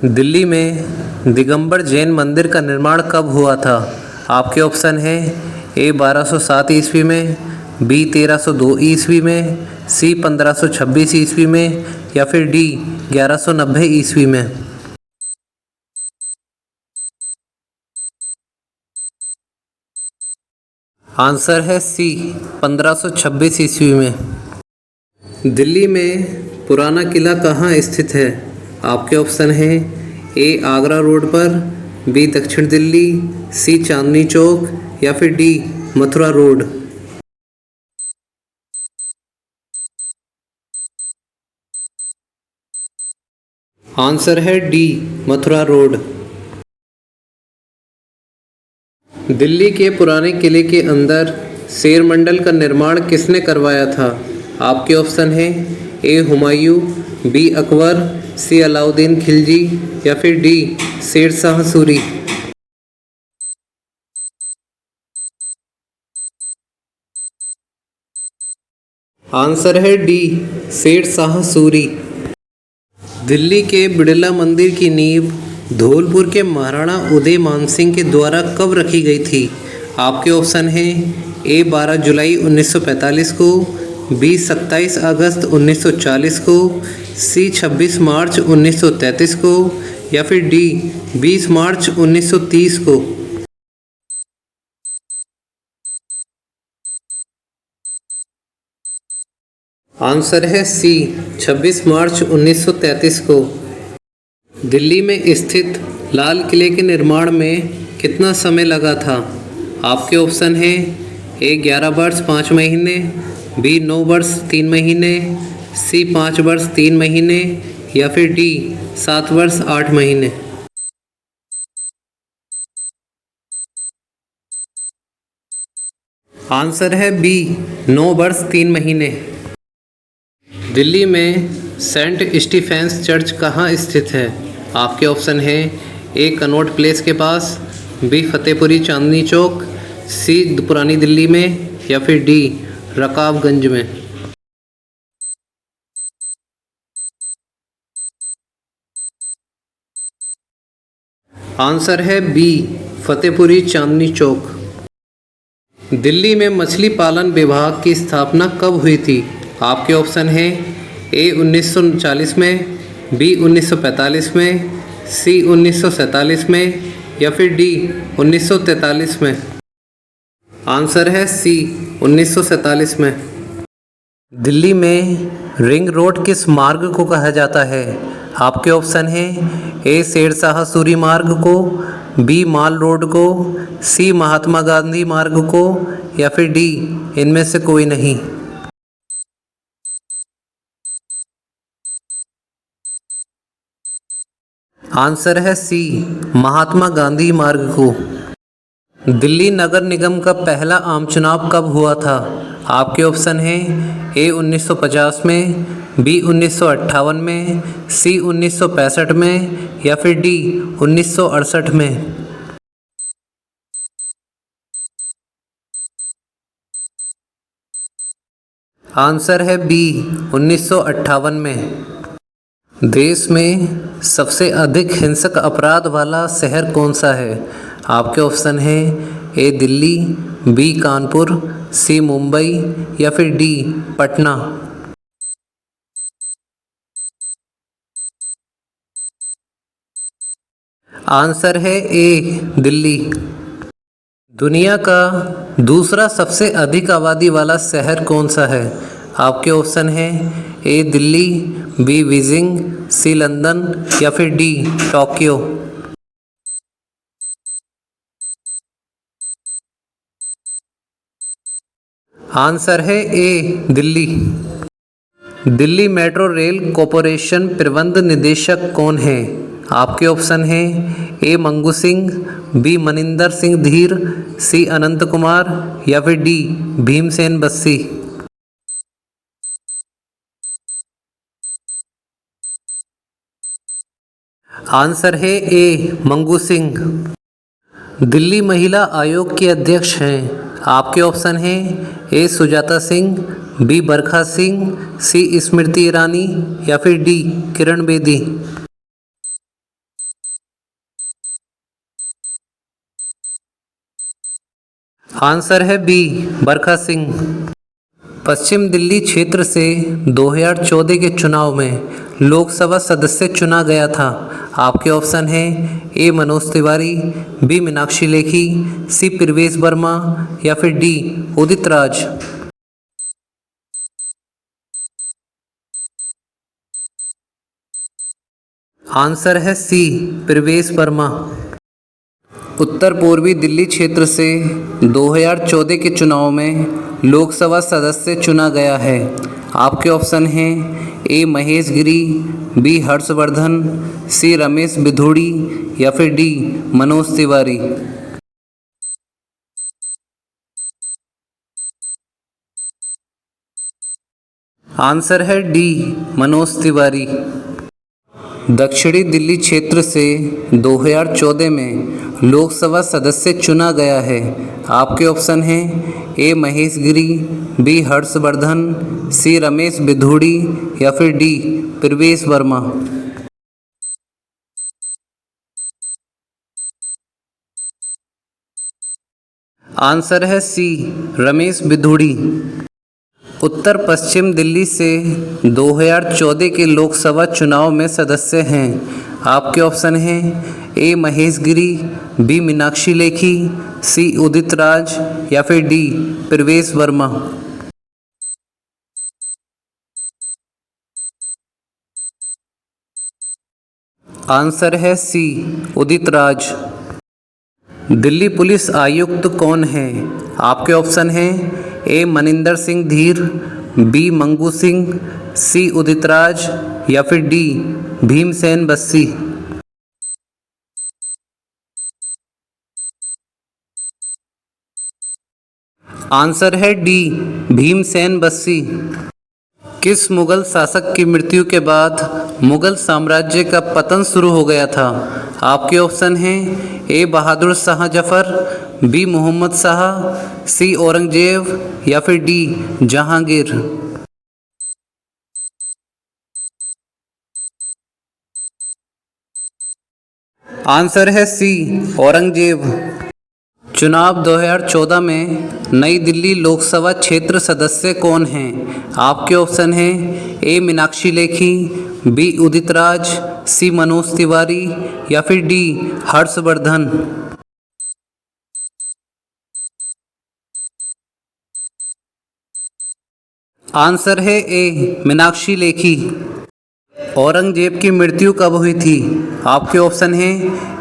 दिल्ली में दिगंबर जैन मंदिर का निर्माण कब हुआ था? आपके ऑप्शन हैं ए 1207 ईस्वी में, बी 1302 ईस्वी में, सी 1526 ईस्वी में या फिर डी 1190 ईस्वी में। आंसर है सी 1526 ईस्वी में। दिल्ली में पुराना किला कहाँ स्थित है? आपके ऑप्शन हैं ए आगरा रोड पर, बी दक्षिण दिल्ली, सी चांदनी चौक या फिर डी मथुरा रोड। आंसर है डी मथुरा रोड। दिल्ली के पुराने किले के अंदर शेर मंडल का निर्माण किसने करवाया था? आपके ऑप्शन हैं ए हुमायूं, बी अकबर, सी अलाउद्दीन खिलजी या फिर डी शेर शाह सूरी। आंसर है डी शेर शाह सूरी। दिल्ली के बिड़ला मंदिर की नींव धौलपुर के महाराणा उदय मान सिंह के द्वारा कब रखी गई थी? आपके ऑप्शन हैं ए 12 जुलाई 1945 को, बी 27 अगस्त 1940 को, सी 26 मार्च 1933 को या फिर डी 20 मार्च 1930 को। आंसर है सी 26 मार्च 1933 को। दिल्ली में स्थित लाल किले के निर्माण में कितना समय लगा था? आपके ऑप्शन हैं ए 11 वर्ष 5 महीने, बी 9 वर्ष 3 महीने, सी 5 वर्ष 3 महीने या फिर डी 7 वर्ष 8 महीने। आंसर है बी 9 वर्ष 3 महीने। दिल्ली में सेंट स्टीफेंस चर्च कहाँ स्थित है? आपके ऑप्शन हैं ए कनॉट प्लेस के पास, बी फतेहपुरी चांदनी चौक, सी पुरानी दिल्ली में या फिर डी रकाबगंज में। आंसर है बी फतेहपुरी चांदनी चौक। दिल्ली में मछली पालन विभाग की स्थापना कब हुई थी? आपके ऑप्शन हैं ए 1940 में, बी 1945 में, सी 1947 में या फिर डी 1943 में। आंसर है सी 1947 में। दिल्ली में रिंग रोड किस मार्ग को कहा जाता है? आपके ऑप्शन हैं ए शेरशाह सूरी मार्ग को, बी माल रोड को, सी महात्मा गांधी मार्ग को या फिर डी इनमें से कोई नहीं। आंसर है सी महात्मा गांधी मार्ग को। दिल्ली नगर निगम का पहला आम चुनाव कब हुआ था? आपके ऑप्शन हैं ए 1950 में, बी 1958 में, सी 1965 में या फिर डी 1968 में। आंसर है बी 1958 में। देश में सबसे अधिक हिंसक अपराध वाला शहर कौन सा है? आपके ऑप्शन हैं ए दिल्ली, बी कानपुर, सी मुंबई या फिर डी पटना। आंसर है ए दिल्ली। दुनिया का दूसरा सबसे अधिक आबादी वाला शहर कौन सा है? आपके ऑप्शन हैं A Delhi, B Beijing, C London या फिर डी टोक्यो। आंसर है A Delhi. Delhi metro rail corporation प्रबंध निदेशक कौन है? आपके ऑप्शन हैं A Mangu Singh, B Maninder Singh Dhir, C अनंत कुमार या फिर डी भीमसेन बस्सी। आंसर है ए मंगू सिंह। दिल्ली महिला आयोग के अध्यक्ष हैं। आपके ऑप्शन हैं ए सुजाता सिंह, बी बरखा सिंह, सी स्मृति ईरानी या फिर डी किरण बेदी। आंसर है बी, बरखा सिंह। पश्चिम दिल्ली क्षेत्र से 2014 के चुनाव में लोकसभा सदस्य चुना गया था। आपके ऑप्शन है ए मनोज तिवारी, बी मीनाक्षी लेखी, सी प्रवेश वर्मा या फिर डी उदित राज। आंसर है सी, प्रवेश वर्मा। उत्तर पूर्वी दिल्ली क्षेत्र से 2014 के चुनाव में लोकसभा सदस्य चुना गया है। आपके ऑप्शन हैं ए महेश गिरी, बी हर्षवर्धन, सी रमेश बिधूड़ी या फिर डी मनोज तिवारी। आंसर है डी, मनोज तिवारी। दक्षिणी दिल्ली क्षेत्र से 2014 में लोकसभा सदस्य चुना गया है। आपके ऑप्शन हैं ए महेश गिरी, बी हर्षवर्धन, सी रमेश बिधूड़ी या फिर डी प्रवेश वर्मा। आंसर है सी, रमेश बिधूड़ी। उत्तर पश्चिम दिल्ली से 2014 के लोकसभा चुनाव में सदस्य हैं। आपके ऑप्शन हैं ए महेश गिरी, बी मीनाक्षी लेखी, सी उदित राज या फिर डी प्रवेश वर्मा। आंसर है सी, उदित राज। दिल्ली पुलिस आयुक्त कौन है? आपके ऑप्शन हैं ए मनिंदर सिंह धीर, बी मंगू सिंह, सी उदित राज या फिर डी भीमसेन बस्सी। आंसर है डी, भीमसेन बस्सी। किस मुगल शासक की मृत्यु के बाद मुगल साम्राज्य का पतन शुरू हो गया था? आपके ऑप्शन हैं ए बहादुर शाह जफर, बी मोहम्मद शाह, सी औरंगजेब या फिर डी जहांगीर। आंसर है सी, औरंगजेब। चुनाव 2014 में नई दिल्ली लोकसभा क्षेत्र सदस्य कौन हैं? आपके ऑप्शन हैं ए मीनाक्षी लेखी, बी उदित राज, सी मनोज तिवारी या फिर डी हर्षवर्धन। आंसर है ए मीनाक्षी लेखी। औरंगजेब की मृत्यु कब हुई थी? आपके ऑप्शन हैं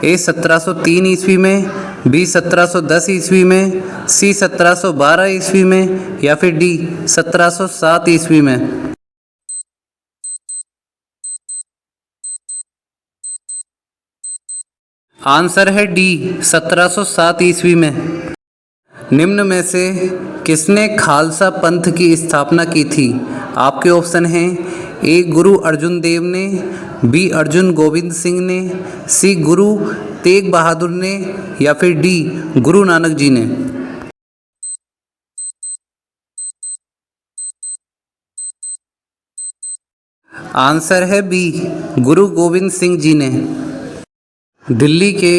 ए 1703 ईस्वी में, बी 1710 ईस्वी में, सी 1712 ईस्वी में या फिर डी 1707 ईस्वी में। आंसर है डी 1707 ईस्वी में। निम्न में से किसने खालसा पंथ की स्थापना की थी? आपके ऑप्शन हैं ए गुरु अर्जुन देव ने, बी अर्जुन गोविंद सिंह ने, सी गुरु तेग बहादुर ने या फिर डी गुरु नानक जी ने। आंसर है बी, गुरु गोविंद सिंह जी ने। दिल्ली के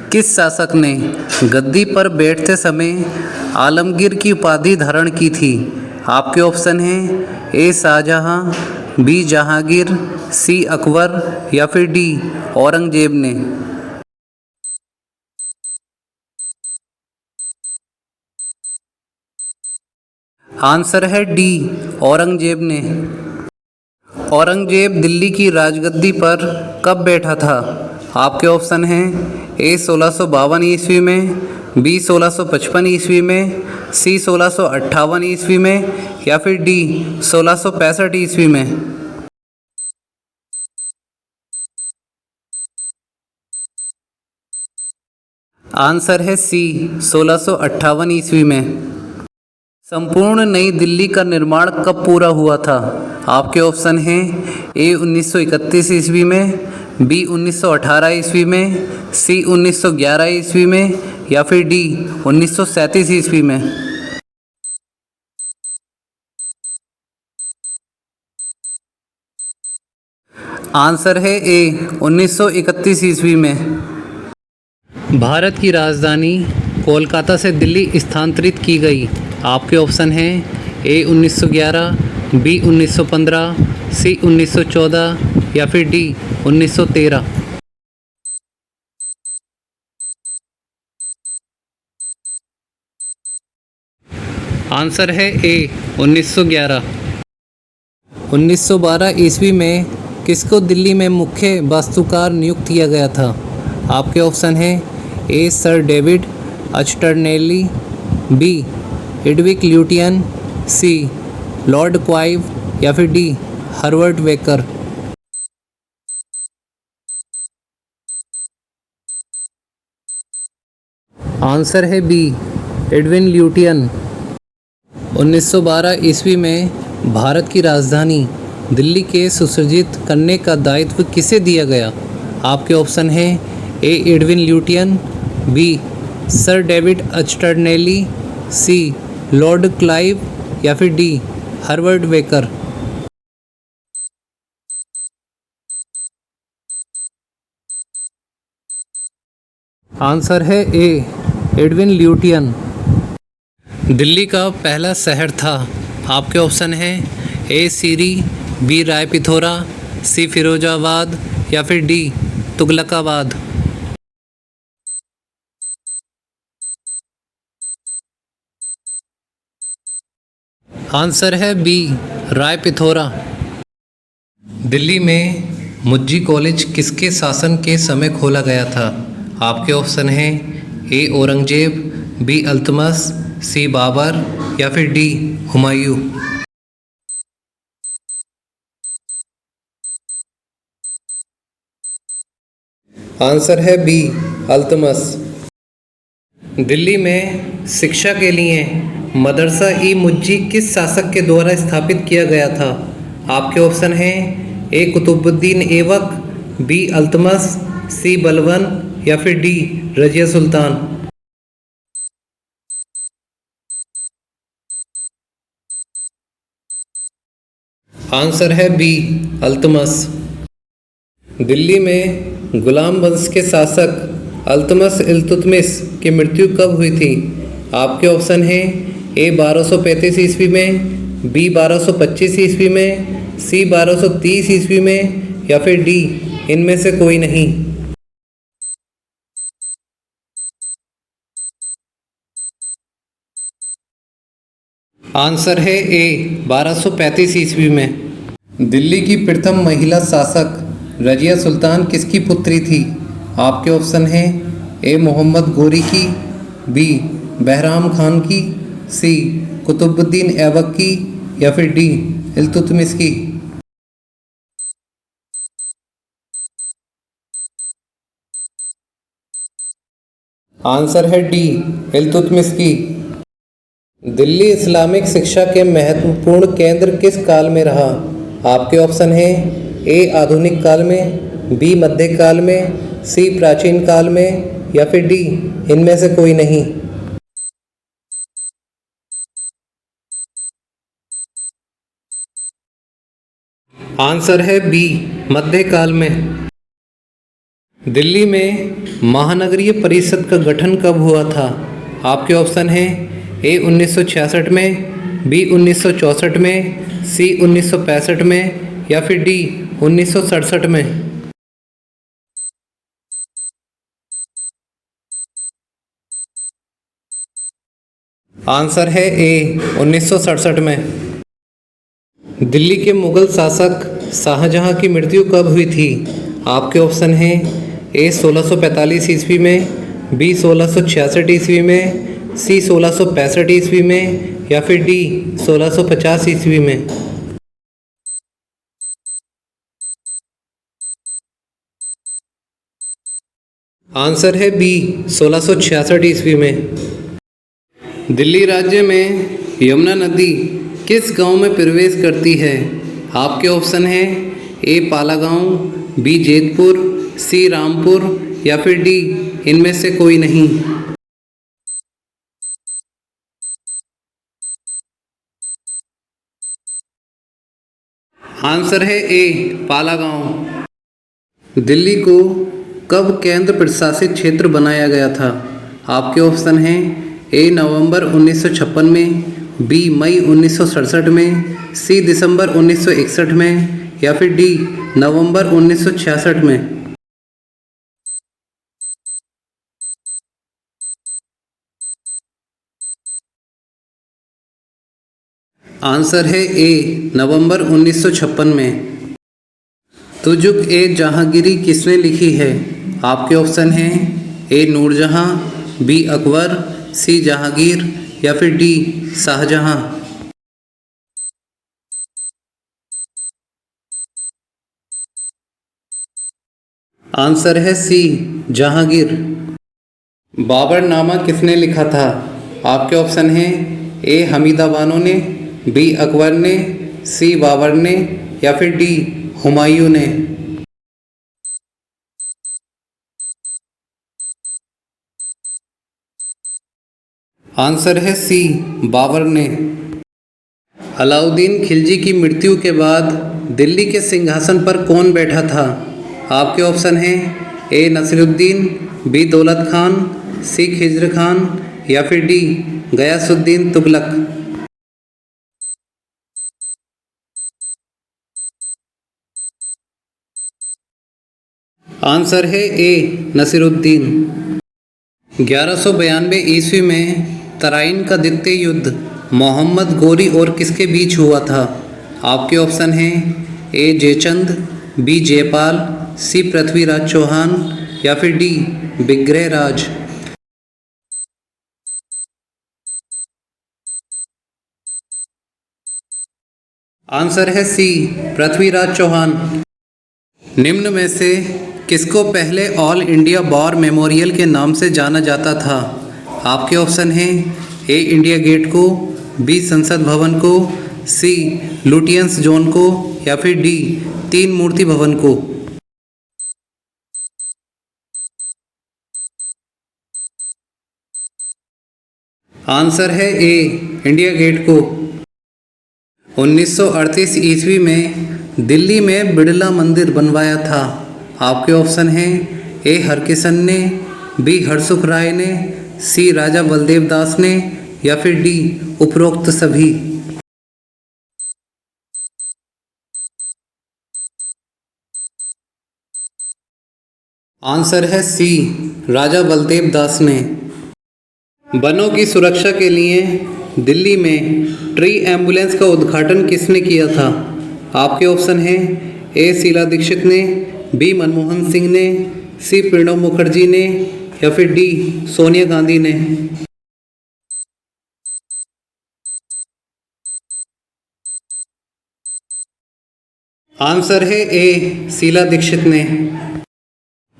किस शासक ने गद्दी पर बैठते समय आलमगीर की उपाधि धारण की थी? आपके ऑप्शन हैं ए शाहजहां, बी जहांगीर, सी अकबर या फिर डी औरंगजेब ने। आंसर है डी, औरंगजेब ने। औरंगजेब दिल्ली की राजगद्दी पर कब बैठा था? आपके ऑप्शन हैं ए 1652 ईस्वी में, बी 1655 ईस्वी में, सी 1658 ईस्वी में या फिर डी 1665 ईस्वी में। आंसर है सी, 1658 ईस्वी में। संपूर्ण नई दिल्ली का निर्माण कब पूरा हुआ था? आपके ऑप्शन हैं ए 1931 ईस्वी में, बी 1918 ईस्वी में, सी 1911 ईस्वी में या फिर डी 1937 ईस्वी में। आंसर है ए 1931 ईस्वी में। भारत की राजधानी कोलकाता से दिल्ली स्थानांतरित की गई? आपके ऑप्शन हैं ए 1911, बी 1915, सी 1914 या फिर डी 1913। आंसर है ए 1911। 1912 ईस्वी में किसको दिल्ली में मुख्य वास्तुकार नियुक्त किया गया था? आपके ऑप्शन हैं ए sir David अचटर्नेली, B Edvik Lutyens, सी लॉर्ड क्लाइव या फिर डी हर्बर्ट वेकर। आंसर है बी एडविन ल्यूटियन। 1912 ईस्वी में भारत की राजधानी दिल्ली के सुसज्जित करने का दायित्व किसे दिया गया? आपके ऑप्शन हैं ए Edwin Lutyens, B sir David अचटर्नेली, सी लॉर्ड क्लाइव या फिर डी हर्बर्ट वेकर। आंसर है ए एडविन ल्यूटियन। दिल्ली का पहला शहर था? आपके ऑप्शन हैं ए सीरी, बी रायपिथोरा, सी फिरोजाबाद या फिर डी तुगलकाबाद। आंसर है बी रायपिथोरा। दिल्ली में मुज्जी कॉलेज किसके शासन के समय खोला गया था? आपके ऑप्शन हैं ए औरंगजेब, बी अल्तमस, सी बाबर या फिर डी हुमायूं। आंसर है बी अल्तमस। दिल्ली में शिक्षा के लिए मदरसा ई मुज्जी किस शासक के द्वारा स्थापित किया गया था? आपके ऑप्शन हैं ए कुतुबुद्दीन ऐबक, बी अल्तमस, सी बलबन या फिर डी रजिया सुल्तान। आंसर है बी अल्तमस। दिल्ली में गुलाम वंश के शासक अल्तमस इल्तुतमिश की मृत्यु कब हुई थी? आपके ऑप्शन हैं ए 1235 ईस्वी में, बी 1225 ईस्वी में, सी 1230 ईस्वी में या फिर डी इनमें से कोई नहीं। आंसर है ए 1235 ईस्वी में। दिल्ली की प्रथम महिला शासक रजिया सुल्तान किसकी पुत्री थी? आपके ऑप्शन हैं ए मोहम्मद गोरी की, बी बहराम खान की, सी कुतुबुद्दीन ऐबक की या फिर डी इल्तुतमिश की। आंसर है डी इल्तुतमिश की। दिल्ली इस्लामिक शिक्षा के महत्वपूर्ण केंद्र किस काल में रहा? आपके ऑप्शन हैं ए आधुनिक काल में, बी मध्यकाल में, सी प्राचीन काल में या फिर डी इनमें से कोई नहीं। आंसर है बी मध्यकाल में। दिल्ली में महानगरीय परिषद का गठन कब हुआ था? आपके ऑप्शन हैं ए 1966 में, बी 1964 में, सी 1965 में या फिर डी 1967 में। आंसर है ए 1967 में। दिल्ली के मुगल शासक शाहजहां की मृत्यु कब हुई थी? आपके ऑप्शन हैं ए 1645 ईस्वी में, बी 1666 ईस्वी में, सी 1665 ईस्वी में या फिर डी 1650 ईस्वी में। आंसर है बी 1666 ईस्वी में। दिल्ली राज्य में यमुना नदी किस गांव में प्रवेश करती है? आपके ऑप्शन हैं ए पालागांव, बी जेतपुर, सी रामपुर या फिर डी इनमें से कोई नहीं। आंसर है ए पालागांव। दिल्ली को कब केंद्र प्रशासित क्षेत्र बनाया गया था? आपके ऑप्शन हैं ए नवंबर 1956 में, बी मई 1967 में, सी दिसंबर 1961 में या फिर डी नवंबर 1966 में। आंसर है ए नवंबर 1956 में। तुजुक ए जहांगीरी किसने लिखी है? आपके ऑप्शन हैं ए नूरजहां, बी अकबर, सी जहांगीर या फिर डी शाहजहां। आंसर है सी जहांगीर। बाबरनामा किसने लिखा था? आपके ऑप्शन हैं ए हमीदा बानो ने, बी अकबर ने, सी बाबर ने या फिर डी हुमायूं ने। आंसर है सी बाबर ने। अलाउद्दीन खिलजी की मृत्यु के बाद दिल्ली के सिंहासन पर कौन बैठा था? आपके ऑप्शन हैं ए नसीरुद्दीन, बी दौलत खान, सी खिज्र खान या फिर डी गयासुद्दीन तुगलक। आंसर है ए नसीरुद्दीन। 1192 ईस्वी में तराइन का द्वितीय युद्ध मोहम्मद गोरी और किसके बीच हुआ था? आपके ऑप्शन हैं ए जयचंद, बी जयपाल, सी पृथ्वीराज चौहान या फिर डी विग्रहराज। आंसर है सी पृथ्वीराज चौहान। निम्न में से किसको पहले ऑल इंडिया वॉर मेमोरियल के नाम से जाना जाता था? आपके ऑप्शन हैं ए इंडिया गेट को, बी संसद भवन को, सी लुटियंस जोन को या फिर डी तीन मूर्ति भवन को। आंसर है ए इंडिया गेट को। 1938 ईस्वी में दिल्ली में बिड़ला मंदिर बनवाया था। आपके ऑप्शन हैं ए हरकिशन ने, बी हरसुख राय ने, सी राजा बलदेव दास ने या फिर डी उपरोक्त सभी। आंसर है सी राजा बलदेव दास ने। वनों की सुरक्षा के लिए दिल्ली में ट्री एम्बुलेंस का उद्घाटन किसने किया था? आपके ऑप्शन हैं ए शीला दीक्षित ने, बी मनमोहन सिंह ने, सी प्रणब मुखर्जी ने या फिर डी सोनिया गांधी ने। आंसर है ए शीला दीक्षित ने।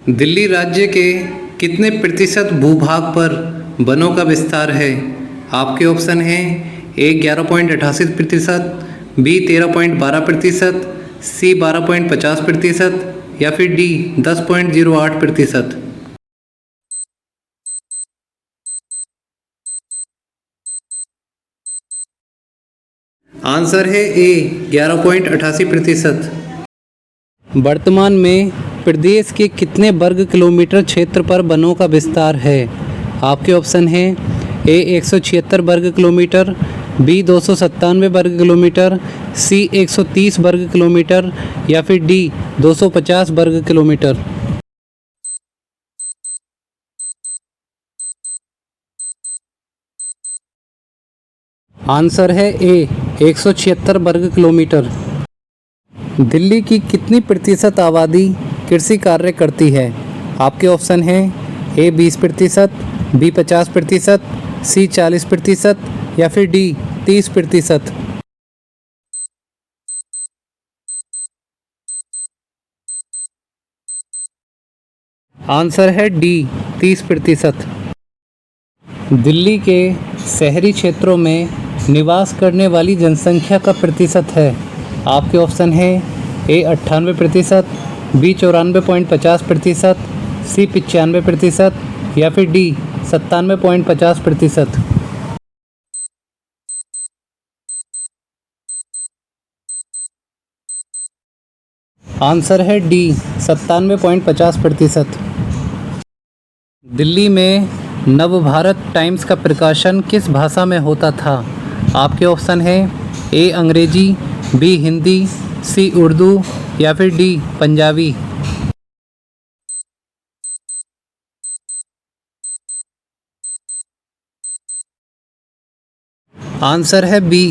दिल्ली राज्य के कितने प्रतिशत भूभाग पर वनों का विस्तार है? आपके ऑप्शन हैं ए 11.88%, बी 13.12%, सी 12.50% या फिर डी 10.08%। आंसर है ए 11.88%। वर्तमान में प्रदेश के कितने वर्ग किलोमीटर क्षेत्र पर वनों का विस्तार है? आपके ऑप्शन हैं ए 176 वर्ग किलोमीटर, बी 297 वर्ग किलोमीटर, सी 130 वर्ग किलोमीटर या फिर डी 250 वर्ग किलोमीटर। आंसर है ए 176 वर्ग किलोमीटर। दिल्ली की कितनी प्रतिशत आबादी कृषि कार्य करती है? आपके ऑप्शन हैं ए 20%, बी 50%, सी 40% या फिर डी 30%। आंसर है डी 30%। दिल्ली के शहरी क्षेत्रों में निवास करने वाली जनसंख्या का प्रतिशत है। आपके ऑप्शन हैं ए 98%, बी 94.50%, सी 95% या फिर डी 97.50%। आंसर है डी 97.50%। दिल्ली में नवभारत टाइम्स का प्रकाशन किस भाषा में होता था? आपके ऑप्शन है ए अंग्रेजी, बी हिंदी, सी उर्दू या फिर डी पंजाबी। आंसर है बी